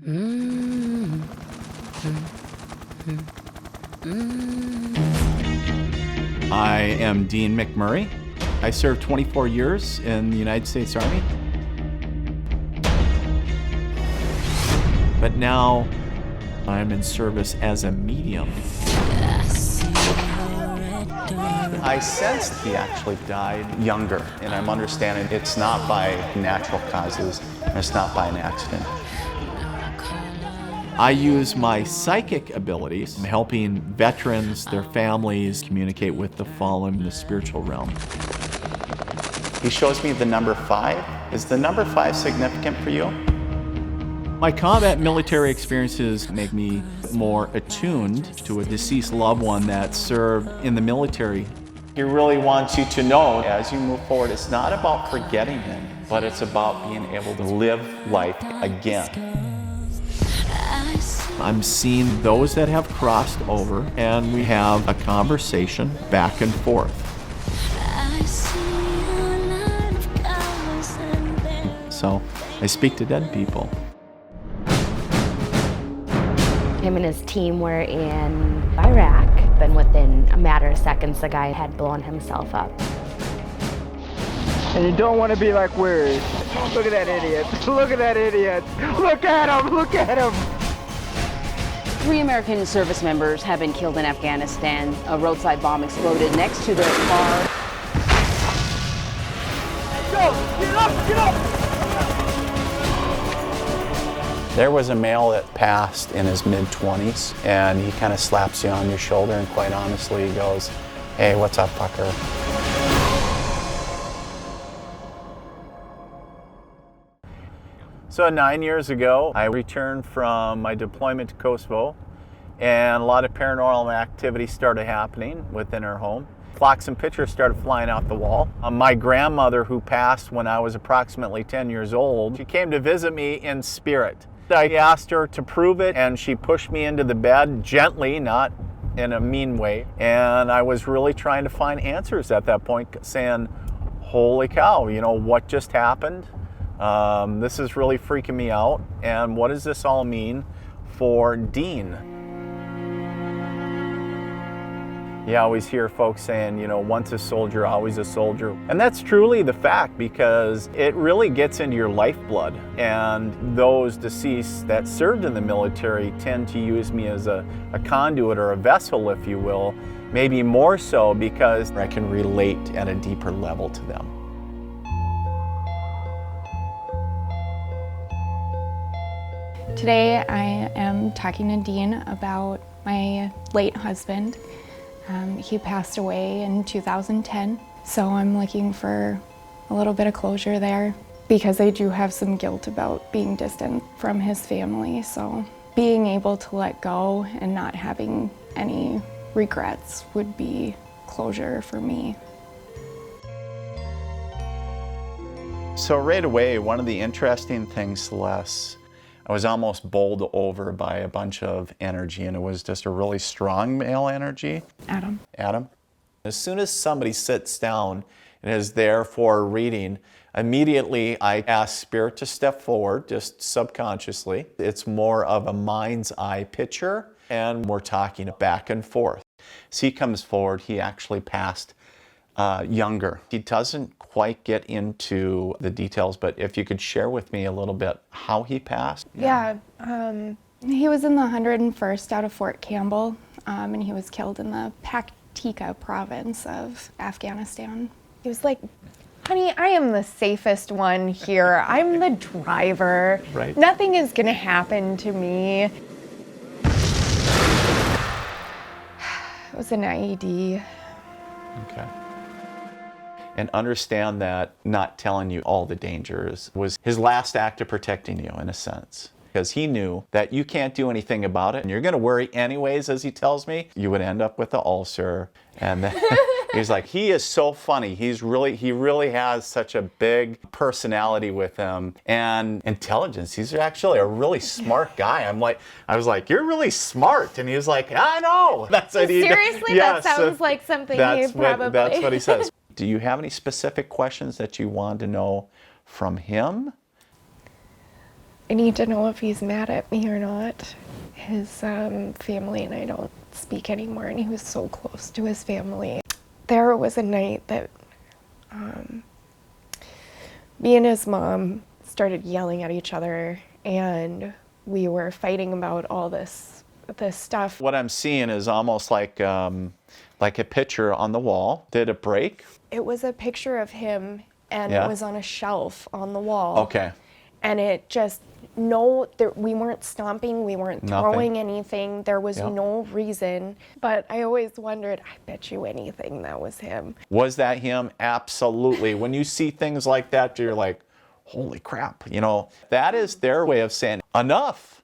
Mm. I am Dean McMurray. I served 24 years in the United States Army. But now I'm in service as a medium. I sensed he actually died younger, and I'm understanding it's not by natural causes, and it's not by an accident. I use my psychic abilities, helping veterans, their families, communicate with the fallen in the spiritual realm. He shows me the number 5. Is the number 5 significant for you? My combat military experiences make me more attuned to a deceased loved one that served in the military. He really wants you to know, as you move forward, it's not about forgetting him, but it's about being able to live life again. I'm seeing those that have crossed over, and we have a conversation back and forth. So I speak to dead people. Him and his team were in Iraq, and within a matter of seconds, the guy had blown himself up. And you don't want to be like weird. Look at that idiot. Look at that idiot. Look at him. Look at him. 3 American service members have been killed in Afghanistan. A roadside bomb exploded next to their car. Go! Get up! Get up! There was a male that passed in his mid-20s, and he kind of slaps you on your shoulder, and quite honestly, he goes, "Hey, what's up, fucker?" So 9 years ago, I returned from my deployment to Kosovo, and a lot of paranormal activity started happening within our home. Clocks and pictures started flying out the wall. My grandmother, who passed when I was approximately 10 years old, she came to visit me in spirit. I asked her to prove it, and she pushed me into the bed gently, not in a mean way. And I was really trying to find answers at that point, saying, holy cow, you know, what just happened? This is really freaking me out. And what does this all mean for Dean? You always hear folks saying, you know, once a soldier, always a soldier. And that's truly the fact, because it really gets into your lifeblood. And those deceased that served in the military tend to use me as a conduit or a vessel, if you will, maybe more so because I can relate at a deeper level to them. Today I am talking to Dean about my late husband. He passed away in 2010, so I'm looking for a little bit of closure there because I do have some guilt about being distant from his family, so being able to let go and not having any regrets would be closure for me. So right away, one of the interesting things, Celeste, I was almost bowled over by a bunch of energy, and it was just a really strong male energy. Adam. As soon as somebody sits down and is there for a reading, immediately I ask Spirit to step forward, just subconsciously. It's more of a mind's eye picture, and we're talking back and forth. As he comes forward, he actually passed younger. He doesn't quite get into the details, but if you could share with me a little bit how he passed. Yeah, he was in the 101st out of Fort Campbell, and he was killed in the Paktika province of Afghanistan. He was like, honey, I am the safest one here. I'm the driver. Right. Nothing is gonna happen to me. It was an IED. Okay. And understand that not telling you all the dangers was his last act of protecting you, in a sense. Because he knew that you can't do anything about it, and you're going to worry anyways, as he tells me. You would end up with the ulcer. And then he's like, he is so funny. He really has such a big personality with him and intelligence. He's actually a really smart guy. I was like, you're really smart. And he was like, I know. That's what he Seriously? Yes, that sounds like something he probably... That's what he says. Do you have any specific questions that you wanted to know from him? I need to know if he's mad at me or not. His family and I don't speak anymore, and he was so close to his family. There was a night that me and his mom started yelling at each other, and we were fighting about all this stuff. What I'm seeing is almost like a picture on the wall. Did it break? It was a picture of him, and Yeah. it was on a shelf on the wall. Okay. And it just, we weren't stomping, we weren't Nothing. throwing anything. There was Yep. no reason. But I always wondered, I bet you anything that was him. Was that him? Absolutely. When you see things like that, you're like, holy crap. You know, that is their way of saying, enough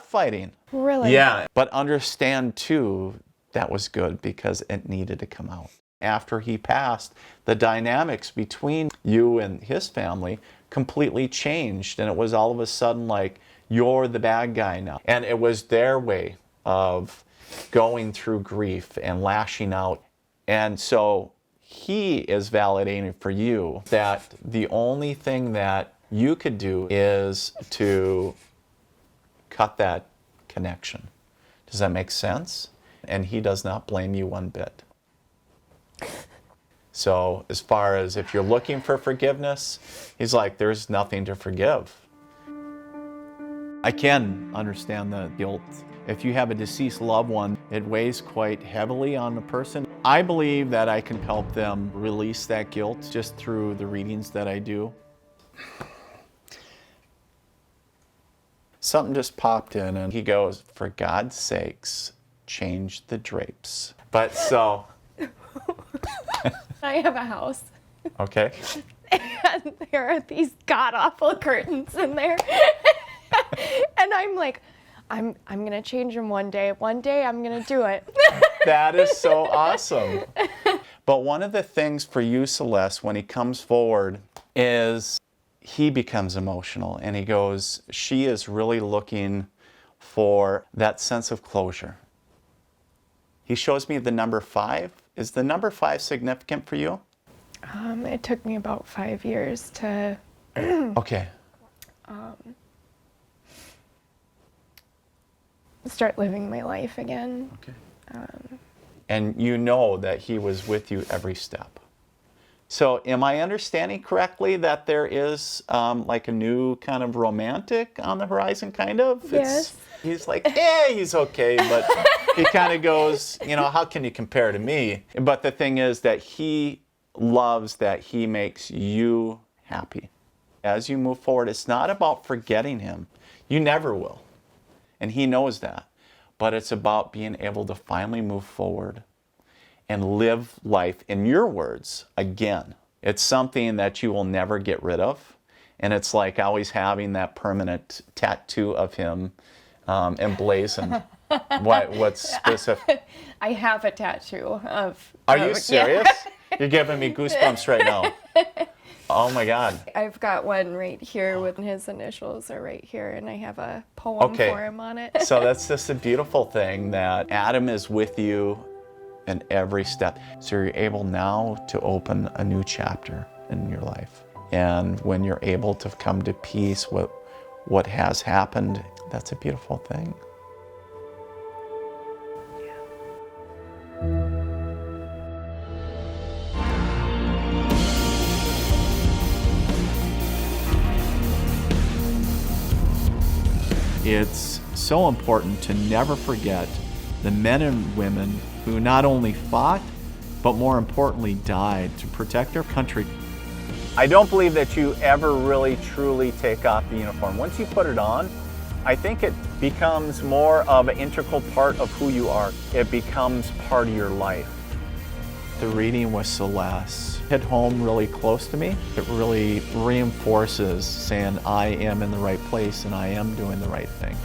fighting. Really? Yeah. But understand too, that was good because it needed to come out. After he passed, the dynamics between you and his family completely changed, and it was all of a sudden like, you're the bad guy now. And it was their way of going through grief and lashing out. And so he is validating for you that the only thing that you could do is to cut that connection. Does that make sense? And he does not blame you one bit. So as far as if you're looking for forgiveness, he's like, there's nothing to forgive. I can understand the guilt. If you have a deceased loved one, it weighs quite heavily on the person. I believe that I can help them release that guilt just through the readings that I do. Something just popped in and he goes, for God's sakes, change the drapes. But so... I have a house, Okay. and there are these god-awful curtains in there. And I'm like, I'm gonna change them one day. One day I'm gonna do it. That is so awesome. But one of the things for you, Celeste, when he comes forward is he becomes emotional and he goes, she is really looking for that sense of closure. He shows me the number 5. Is the number 5 significant for you? It took me about 5 years to Okay. start living my life again. Okay. And you know that he was with you every step. So am I understanding correctly that there is like a new kind of romantic on the horizon, kind of? Yes. He's like, yeah, he's okay, but he kind of goes, you know, how can you compare to me? But the thing is that he loves that he makes you happy. As you move forward, it's not about forgetting him. You never will. And he knows that. But it's about being able to finally move forward and live life, in your words, again. It's something that you will never get rid of. And it's like always having that permanent tattoo of him emblazoned. What's specific? I have a tattoo of. Are you serious? You're giving me goosebumps right now. Oh my God. I've got one right here with his initials are right here, and I have a poem for him on it. So that's just a beautiful thing that Adam is with you in every step. So you're able now to open a new chapter in your life. And when you're able to come to peace with what has happened, that's a beautiful thing. It's so important to never forget the men and women who not only fought, but more importantly died to protect our country. I don't believe that you ever really truly take off the uniform. Once you put it on, I think it becomes more of an integral part of who you are. It becomes part of your life. The reading with Celeste hit home really close to me. It really reinforces saying I am in the right place and I am doing the right thing.